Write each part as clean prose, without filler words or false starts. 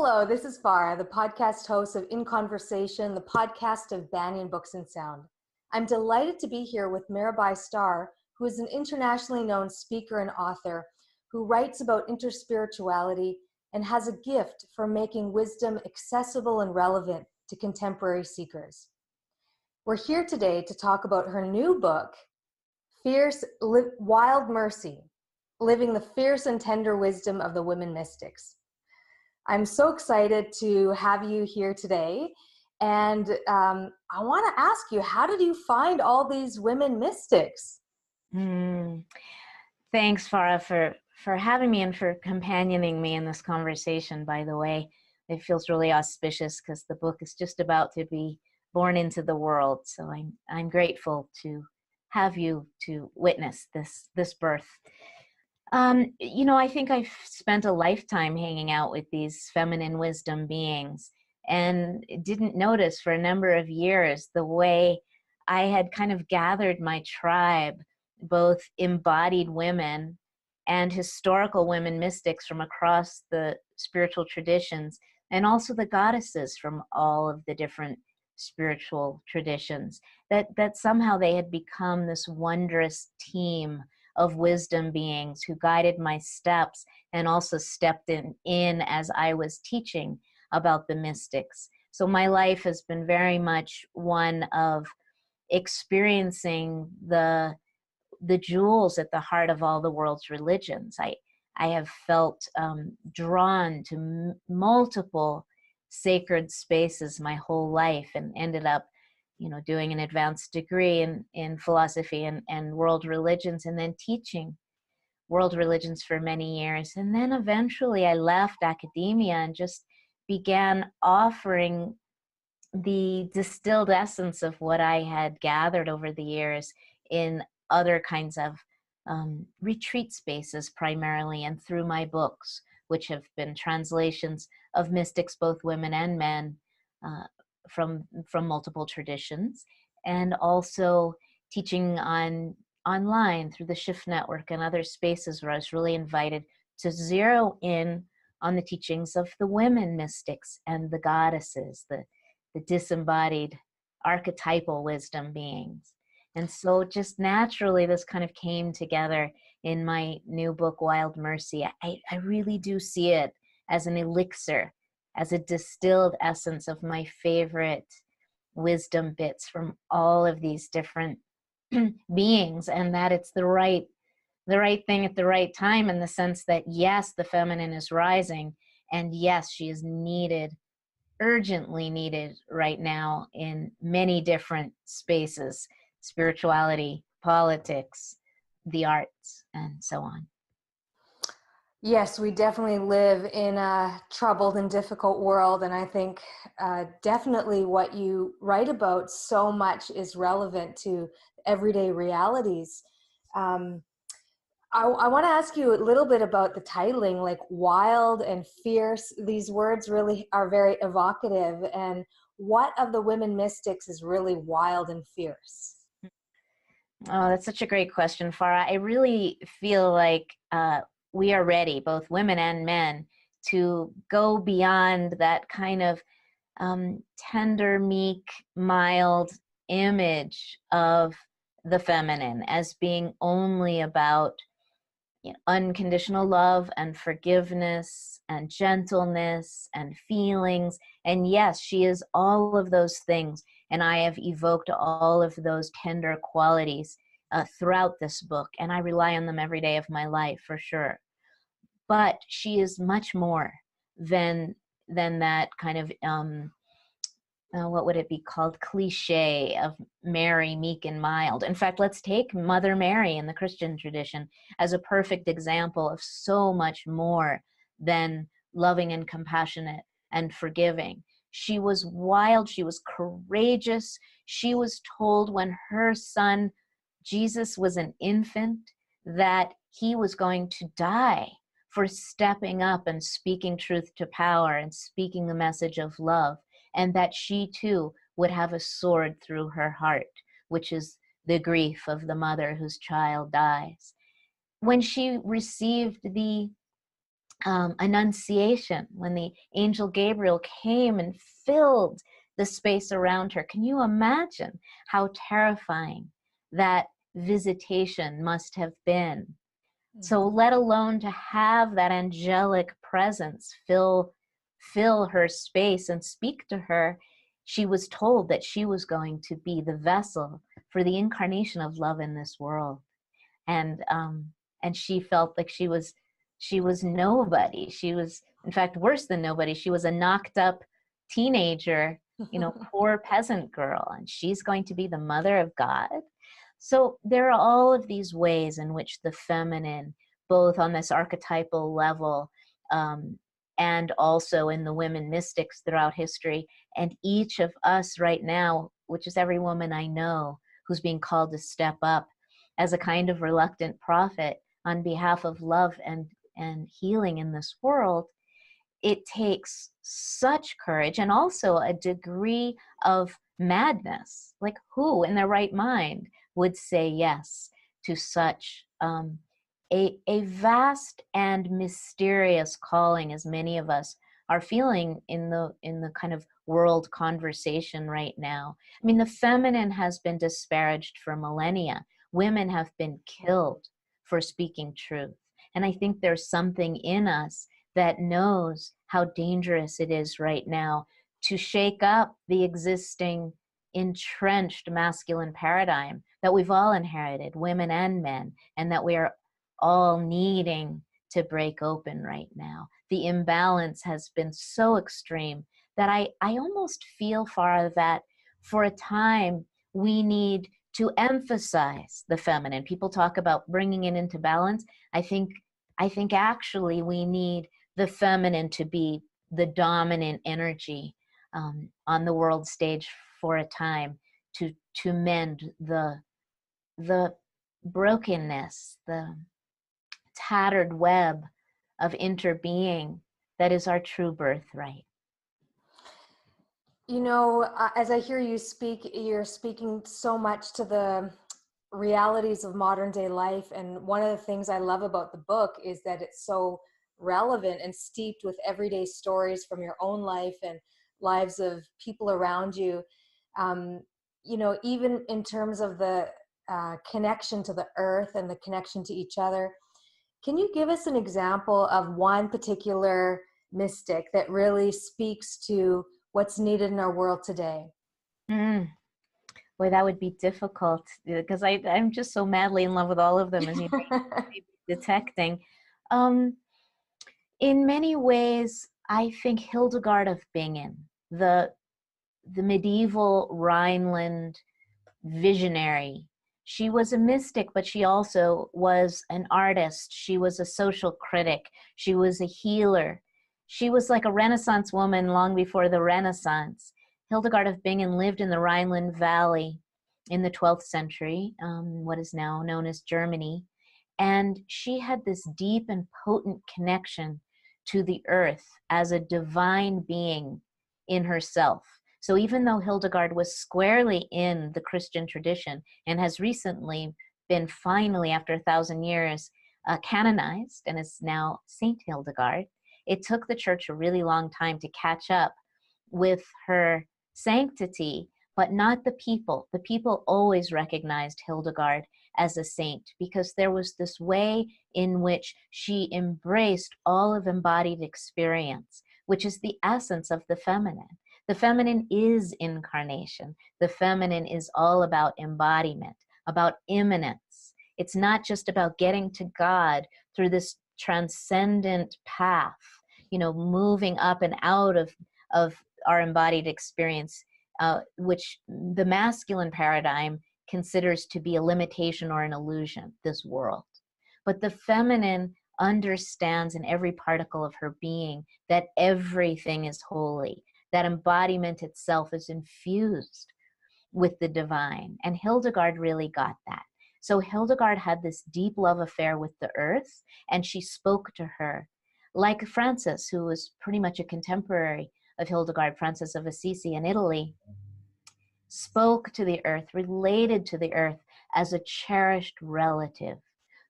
Hello, this is Farah, the podcast host of In Conversation, the podcast of Banyen Books and Sound. I'm delighted to be here with Mirabai Starr, who is an internationally known speaker and author who writes about interspirituality and has a gift for making wisdom accessible and relevant to contemporary seekers. We're here today to talk about her new book, Wild Mercy, Living the Fierce and Tender Wisdom of the Women Mystics. I'm so excited to have you here today. And I want to ask you, how did you find all these women mystics? Thanks, Farah, for having me and for companioning me in this conversation, by the way. It feels really auspicious because the book is just about to be born into the world. So I'm grateful to have you to witness this birth. I think I've spent a lifetime hanging out with these feminine wisdom beings and didn't notice for a number of years the way I had kind of gathered my tribe, both embodied women and historical women mystics from across the spiritual traditions, and also the goddesses from all of the different spiritual traditions, that somehow they had become this wondrous team of wisdom beings who guided my steps and also stepped in as I was teaching about the mystics. So my life has been very much one of experiencing the jewels at the heart of all the world's religions. I have felt drawn to multiple sacred spaces my whole life and ended up doing an advanced degree in philosophy and world religions, and then teaching world religions for many years. And then eventually I left academia and just began offering the distilled essence of what I had gathered over the years in other kinds of retreat spaces primarily, and through my books, which have been translations of mystics, both women and men, from multiple traditions, and also teaching online through the Shift Network and other spaces where I was really invited to zero in on the teachings of the women mystics and the goddesses, the disembodied archetypal wisdom beings. And so just naturally this kind of came together in my new book, Wild Mercy. I really do see it as an elixir, as a distilled essence of my favorite wisdom bits from all of these different beings, and that it's the right thing at the right time, in the sense that yes, the feminine is rising, and yes, she is needed, urgently needed right now in many different spaces: spirituality, politics, the arts, and so on. Yes, we definitely live in a troubled and difficult world, and I think definitely what you write about so much is relevant to everyday realities. I want to ask you a little bit about the titling, like wild and fierce. These words really are very evocative, and what of the women mystics is really wild and fierce? Oh, that's such a great question, Farah. I really feel like we are ready, both women and men, to go beyond that kind of tender, meek, mild image of the feminine as being only about unconditional love and forgiveness and gentleness and feelings. And yes, she is all of those things. And I have evoked all of those tender qualities throughout this book, and I rely on them every day of my life, for sure. But she is much more than that kind of what would it be called, cliche of Mary, meek and mild. In fact, let's take Mother Mary in the Christian tradition as a perfect example of so much more than loving and compassionate and forgiving. She was wild, she was courageous. She was told when her son Jesus was an infant that he was going to die for stepping up and speaking truth to power and speaking the message of love, and that she too would have a sword through her heart, which is the grief of the mother whose child dies. When she received the Annunciation, when the angel Gabriel came and filled the space around her. Can you imagine how terrifying that visitation must have been? So let alone to have that angelic presence fill her space and speak to her. She was told that she was going to be the vessel for the incarnation of love in this world. And she felt like she was nobody. She was, in fact, worse than nobody. She was a knocked up teenager, poor peasant girl, and she's going to be the mother of God. So there are all of these ways in which the feminine, both on this archetypal level, and also in the women mystics throughout history, and each of us right now, which is every woman I know who's being called to step up as a kind of reluctant prophet on behalf of love and healing in this world. It takes such courage and also a degree of madness. Like, who in their right mind would say yes to such a vast and mysterious calling, as many of us are feeling in the kind of world conversation right now? I mean, the feminine has been disparaged for millennia. Women have been killed for speaking truth. And I think there's something in us that knows how dangerous it is right now to shake up the existing entrenched masculine paradigm that we've all inherited, women and men, and that we are all needing to break open right now. The imbalance has been so extreme that I almost feel that for a time we need to emphasize the feminine. People talk about bringing it into balance. I think actually we need the feminine to be the dominant energy on the world stage for a time, to mend the brokenness, the tattered web of interbeing that is our true birthright. As I hear you speak, you're speaking so much to the realities of modern day life. And one of the things I love about the book is that it's so relevant and steeped with everyday stories from your own life and lives of people around you. Even in terms of the connection to the earth and the connection to each other. Can you give us an example of one particular mystic that really speaks to what's needed in our world today? Boy, that would be difficult because I'm just so madly in love with all of them, as you may be detecting. In many ways, I think Hildegard of Bingen, the medieval Rhineland visionary. She was a mystic, but she also was an artist. She was a social critic. She was a healer. She was like a Renaissance woman long before the Renaissance. Hildegard of Bingen lived in the Rhineland Valley in the 12th century, what is now known as Germany. And she had this deep and potent connection to the earth as a divine being in herself. So even though Hildegard was squarely in the Christian tradition and has recently been finally, after 1,000 years, canonized and is now Saint Hildegard, it took the church a really long time to catch up with her sanctity, but not the people. The people always recognized Hildegard as a saint because there was this way in which she embraced all of embodied experience, which is the essence of the feminine. The feminine is incarnation. The feminine is all about embodiment, about immanence. It's not just about getting to God through this transcendent path, moving up and out of our embodied experience, which the masculine paradigm considers to be a limitation or an illusion, this world. But the feminine understands in every particle of her being that everything is holy, that embodiment itself is infused with the divine. And Hildegard really got that. So Hildegard had this deep love affair with the earth, and she spoke to her like Francis, who was pretty much a contemporary of Hildegard, Francis of Assisi in Italy, spoke to the earth, related to the earth as a cherished relative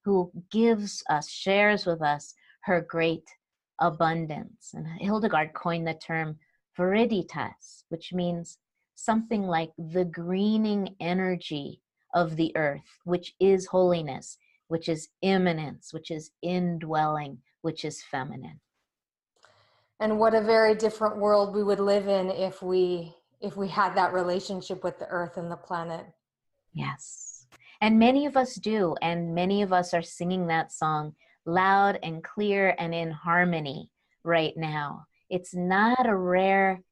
who gives us, shares with us her great abundance. And Hildegard coined the term viriditas, which means something like the greening energy of the earth, which is holiness, which is immanence, which is indwelling, which is feminine. And what a very different world we would live in if we had that relationship with the earth and the planet. Yes. And many of us do, and many of us are singing that song loud and clear and in harmony right now. It's not a rare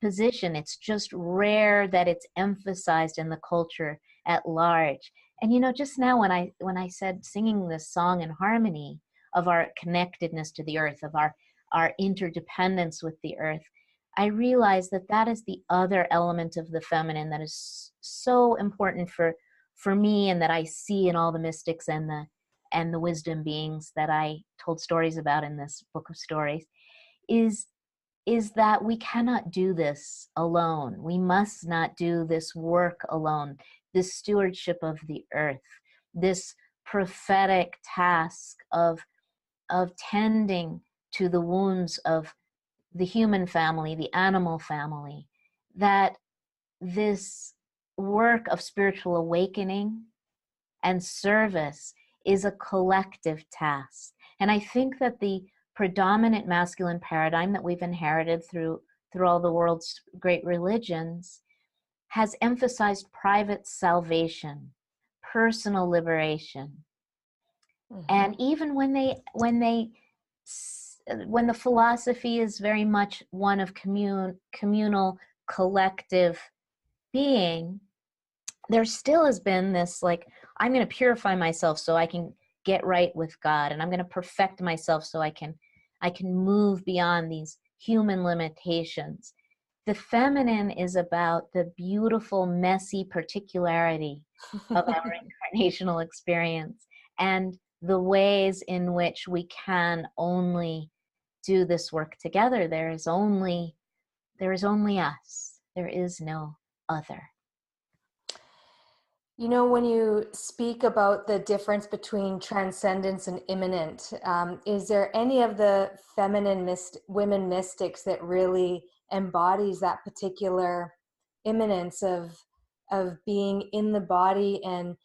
position. It's just rare that it's emphasized in the culture at large. And you know, just now when I said singing this song in harmony of our connectedness to the earth, of our interdependence with the earth, I realized that that is the other element of the feminine that is so important for me, and that I see in all the mystics and the wisdom beings that I told stories about in this book of stories, is that we cannot do this alone. We must not do this work alone, this stewardship of the earth, this prophetic task of tending to the wounds of the human family, the animal family, that this work of spiritual awakening and service is a collective task. And I think that the predominant masculine paradigm that we've inherited through all the world's great religions has emphasized private salvation, personal liberation. Mm-hmm. And even when the philosophy is very much one of communal, collective being, there still has been this, like, I'm going to purify myself so I can get right with God, and I'm going to perfect myself so I can move beyond these human limitations. The feminine is about the beautiful, messy particularity of our incarnational experience, and the ways in which we can only do this work together. There is only us. There is no other. You know, when you speak about the difference between transcendence and immanent, is there any of the feminine women mystics that really embodies that particular immanence of being in the body and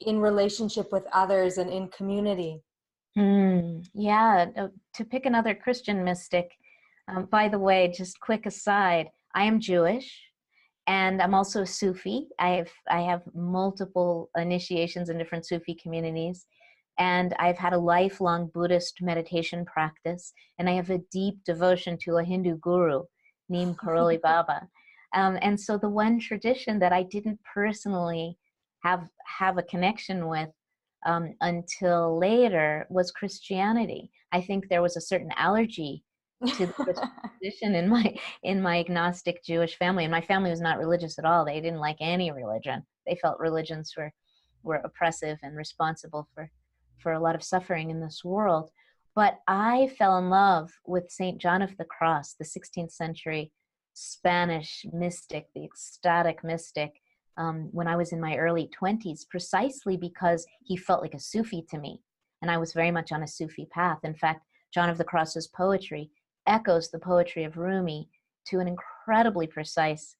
in relationship with others and in community? Yeah, to pick another Christian mystic, by the way, just quick aside, I am Jewish. And I'm also a Sufi. I have multiple initiations in different Sufi communities. And I've had a lifelong Buddhist meditation practice. And I have a deep devotion to a Hindu guru named Karoli Baba. And so the one tradition that I didn't personally have a connection with until later was Christianity. I think there was a certain allergy to the Christian tradition in my agnostic Jewish family, and my family was not religious at all. They didn't like any religion. They felt religions were oppressive and responsible for a lot of suffering in this world. But I fell in love with Saint John of the Cross, the 16th century Spanish mystic, the ecstatic mystic, when I was in my early 20s, precisely because he felt like a Sufi to me, and I was very much on a Sufi path. In fact, John of the Cross's poetry echoes the poetry of Rumi to an incredibly precise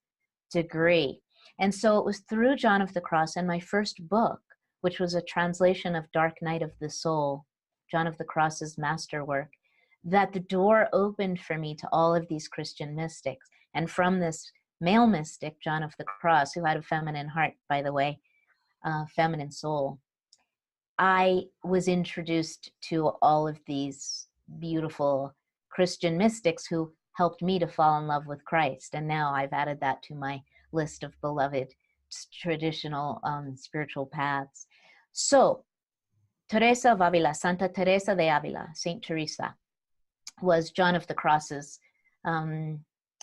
degree. And so it was through John of the Cross and my first book, which was a translation of Dark Night of the Soul, John of the Cross's masterwork, that the door opened for me to all of these Christian mystics. And from this male mystic, John of the Cross, who had a feminine heart, by the way, feminine soul, I was introduced to all of these beautiful Christian mystics who helped me to fall in love with Christ. And now I've added that to my list of beloved traditional spiritual paths. So Teresa of Avila, Santa Teresa de Avila, Saint Teresa, was John of the Cross's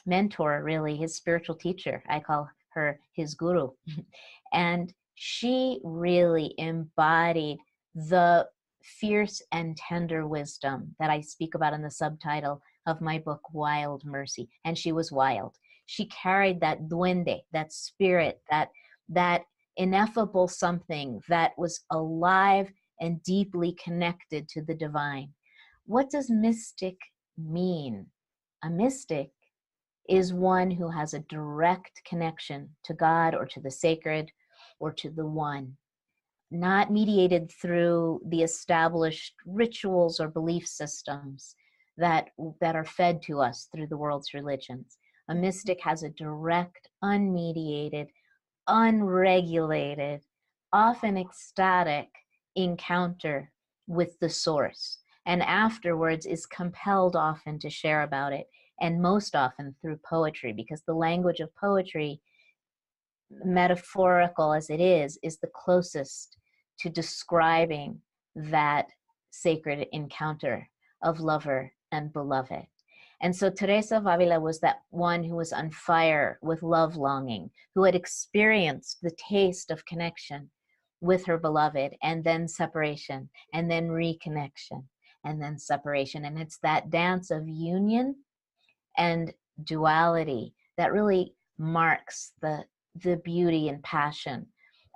mentor, really, his spiritual teacher. I call her his guru. And she really embodied the fierce and tender wisdom that I speak about in the subtitle of my book, Wild Mercy. And she was wild. She carried that duende, that spirit, that ineffable something that was alive and deeply connected to the divine. what does mystic mean? A mystic is one who has a direct connection to God or to the sacred or to the one, not mediated through the established rituals or belief systems that are fed to us through the world's religions. A mystic has a direct, unmediated, unregulated, often ecstatic encounter with the source, and afterwards is compelled often to share about it, and most often through poetry, because the language of poetry, metaphorical as it is the closest to describing that sacred encounter of lover and beloved. And so Teresa of Avila was that one who was on fire with love longing, who had experienced the taste of connection with her beloved, and then separation, and then reconnection, and then separation. And it's that dance of union and duality that really marks the beauty and passion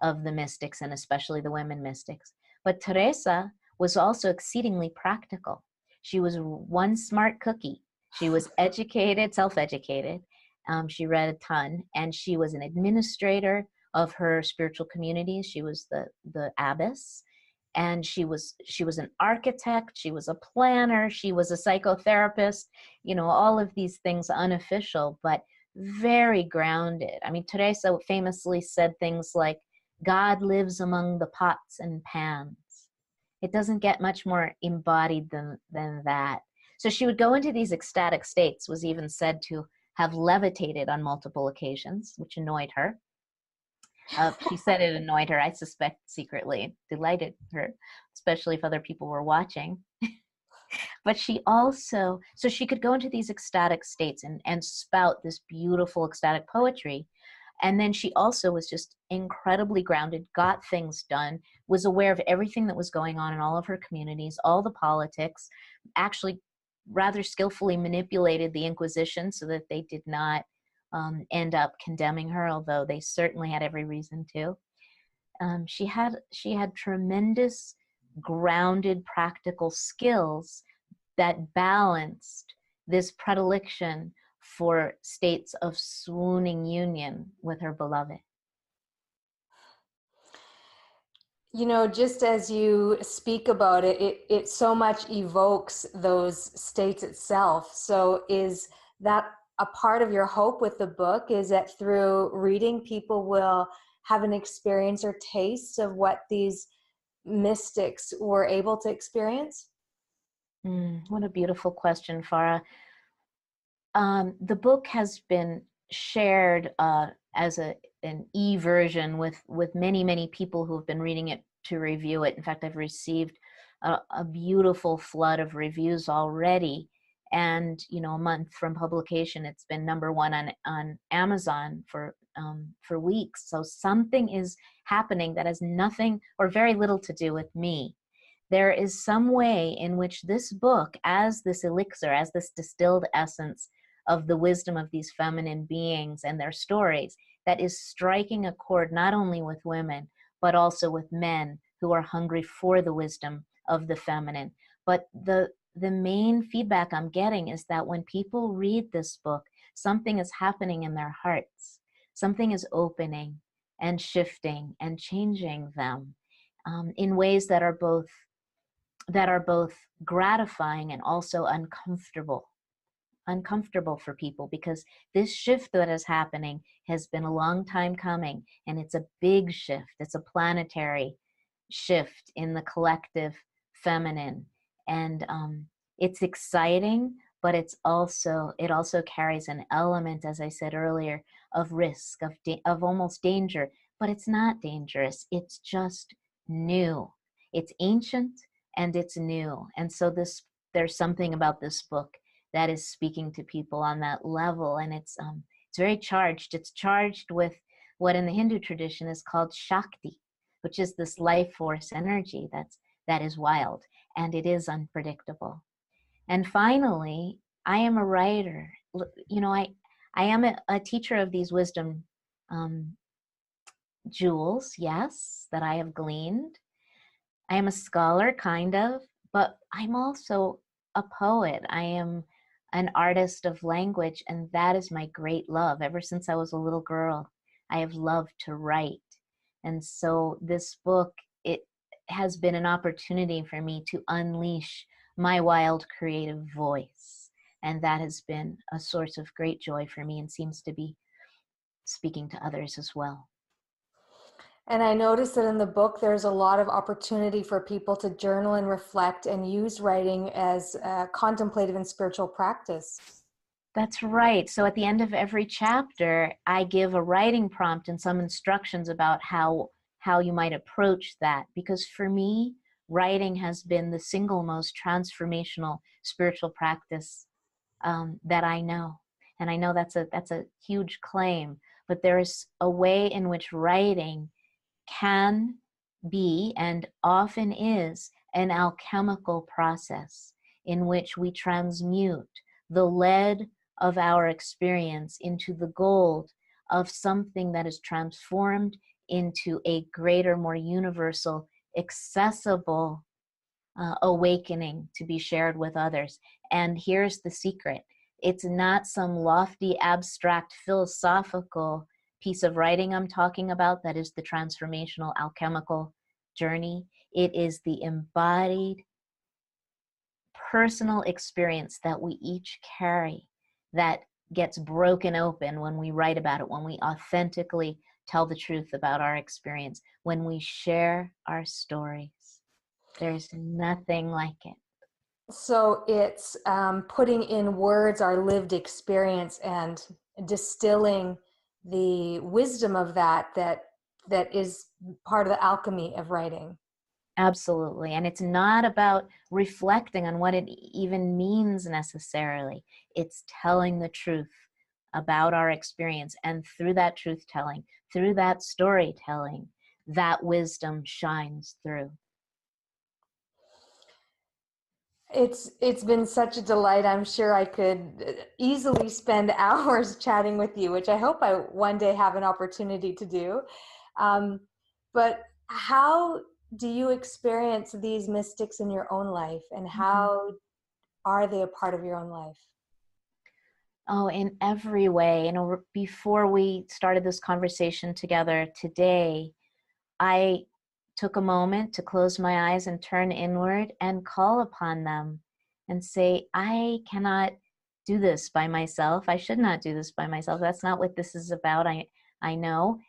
of the mystics, and especially the women mystics. But Teresa was also exceedingly practical. She was one smart cookie. She was educated, self-educated. She read a ton, and she was an administrator of her spiritual communities. She was the abbess, and she was an architect. She was a planner. She was a psychotherapist. You know, all of these things unofficial, but very grounded. I mean, Teresa famously said things like, "God lives among the pots and pans." It doesn't get much more embodied than that. So she would go into these ecstatic states, was even said to have levitated on multiple occasions, which annoyed her. She said it annoyed her. I suspect secretly it delighted her, especially if other people were watching. But she also, so she could go into these ecstatic states and spout this beautiful ecstatic poetry. And then she also was just incredibly grounded, got things done, was aware of everything that was going on in all of her communities, all the politics, actually rather skillfully manipulated the Inquisition so that they did not end up condemning her, although they certainly had every reason to. She had tremendous grounded practical skills that balanced this predilection for states of swooning union with her beloved. You know, just as you speak about it, it so much evokes those states itself. So is that a part of your hope with the book, is that through reading, people will have an experience or taste of what these mystics were able to experience? What a beautiful question, Farah. The book has been shared as an e-version with many people who have been reading it to review it. In fact, I've received a beautiful flood of reviews already. And, you know, a month from publication, it's been #1 on Amazon for weeks. So something is happening that has nothing or very little to do with me. There is some way in which this book, as this elixir, as this distilled essence of the wisdom of these feminine beings and their stories, that is striking a chord not only with women, but also with men who are hungry for the wisdom of the feminine. But the main feedback I'm getting is that when people read this book, something is happening in their hearts. Something is opening and shifting and changing them in ways that are both gratifying and also uncomfortable for people, because this shift that is happening has been a long time coming, and it's a big shift. It's a planetary shift in the collective feminine, and it's exciting, but it also carries an element, as I said earlier, of risk, of almost danger. But it's not dangerous. It's just new. It's ancient and it's new. And so there's something about this book that is speaking to people on that level, and it's very charged. It's charged with what in the Hindu tradition is called Shakti, which is this life force energy that is wild, and it is unpredictable. And finally, I am a writer. You know, I am a teacher of these wisdom jewels, yes, that I have gleaned. I am a scholar, kind of, but I'm also a poet. I am an artist of language, and that is my great love. Ever since I was a little girl, I have loved to write. And so this book, it has been an opportunity for me to unleash my wild creative voice. And that has been a source of great joy for me and seems to be speaking to others as well. And I noticed that in the book, there's a lot of opportunity for people to journal and reflect and use writing as a contemplative and spiritual practice. That's right. So at the end of every chapter, I give a writing prompt and some instructions about how you might approach that. Because for me, writing has been the single most transformational spiritual practice that I know. And I know that's a huge claim, but there is a way in which writing can be and often is an alchemical process in which we transmute the lead of our experience into the gold of something that is transformed into a greater, more universal, accessible awakening to be shared with others. And here's the secret. It's not some lofty, abstract, philosophical piece of writing I'm talking about that is the transformational alchemical journey. It is the embodied personal experience that we each carry that gets broken open when we write about it, when we authentically tell the truth about our experience, when we share our stories. There's nothing like it. So it's putting in words our lived experience and distilling the wisdom of that is part of the alchemy of writing. Absolutely. And it's not about reflecting on what it even means necessarily. It's telling the truth about our experience. And through that truth telling, through that storytelling, that wisdom shines through. It's been such a delight. I'm sure I could easily spend hours chatting with you, which I hope I one day have an opportunity to do. But how do you experience these mystics in your own life, and how are they a part of your own life? Oh, in every way. You know, before we started this conversation together today, I took a moment to close my eyes and turn inward and call upon them and say, I cannot do this by myself. I should not do this by myself. That's not what this is about. I know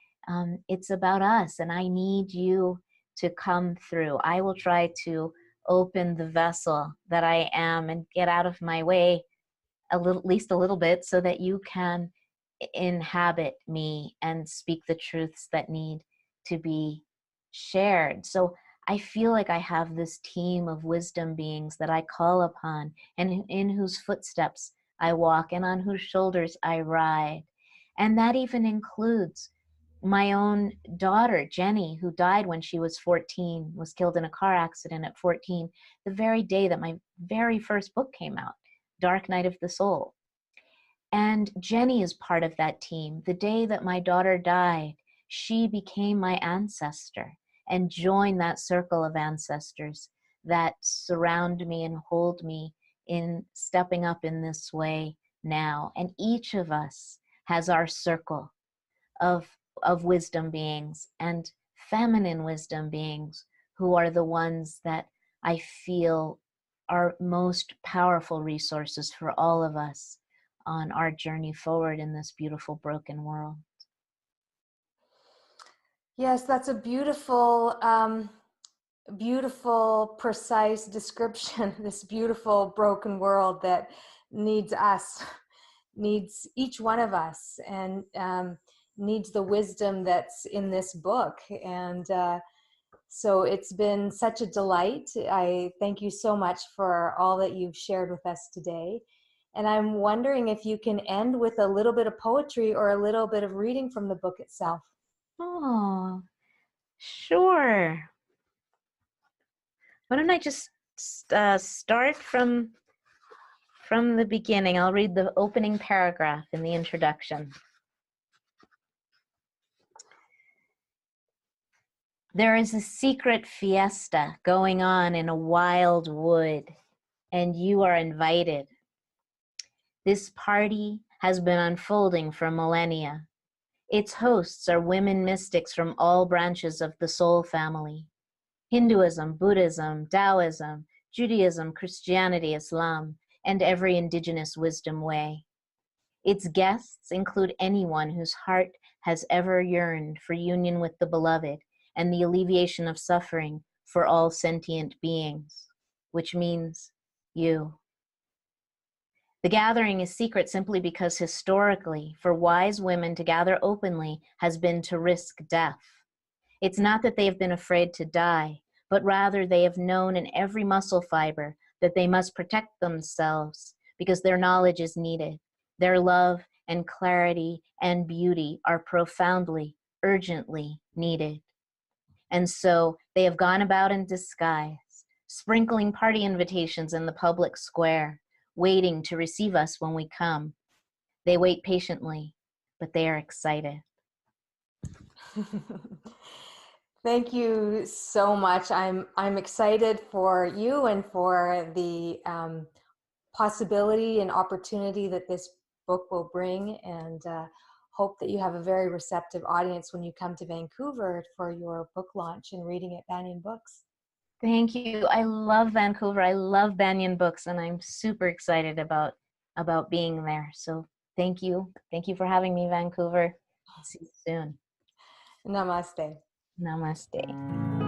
it's about us, and I need you to come through. I will try to open the vessel that I am and get out of my way at least a little bit so that you can inhabit me and speak the truths that need to be shared. So I feel like I have this team of wisdom beings that I call upon and in whose footsteps I walk and on whose shoulders I ride. And that even includes my own daughter, Jenny, who died when she was 14, was killed in a car accident at 14, the very day that my very first book came out, Dark Night of the Soul. And Jenny is part of that team. The day that my daughter died, she became my ancestor and joined that circle of ancestors that surround me and hold me in stepping up in this way now. And each of us has our circle of wisdom beings and feminine wisdom beings who are the ones that I feel are most powerful resources for all of us on our journey forward in this beautiful broken world. Yes, that's a beautiful, beautiful, precise description. This beautiful broken world that needs us, needs each one of us, and needs the wisdom that's in this book. And so it's been such a delight. I thank you so much for all that you've shared with us today. And I'm wondering if you can end with a little bit of poetry or a little bit of reading from the book itself. Oh, sure. Why don't I just start from the beginning? I'll read the opening paragraph in the introduction. There is a secret fiesta going on in a wild wood. and you are invited. This party has been unfolding for millennia. Its hosts are women mystics from all branches of the soul family: Hinduism, Buddhism, Taoism, Judaism, Christianity, Islam, and every indigenous wisdom way. Its guests include anyone whose heart has ever yearned for union with the beloved and the alleviation of suffering for all sentient beings, which means you. The gathering is secret simply because historically, for wise women to gather openly has been to risk death. It's not that they have been afraid to die, but rather they have known in every muscle fiber that they must protect themselves because their knowledge is needed. Their love and clarity and beauty are profoundly, urgently needed. And so they have gone about in disguise, sprinkling party invitations in the public square, waiting to receive us when we come. They wait patiently, but they are excited. Thank you so much. I'm excited for you and for the possibility and opportunity that this book will bring, and hope that you have a very receptive audience when you come to Vancouver for your book launch and reading at Banyen Books. Thank you. I love Vancouver. I love Banyen Books, and I'm super excited about being there. So thank you. Thank you for having me, Vancouver. See you soon. Namaste. Namaste.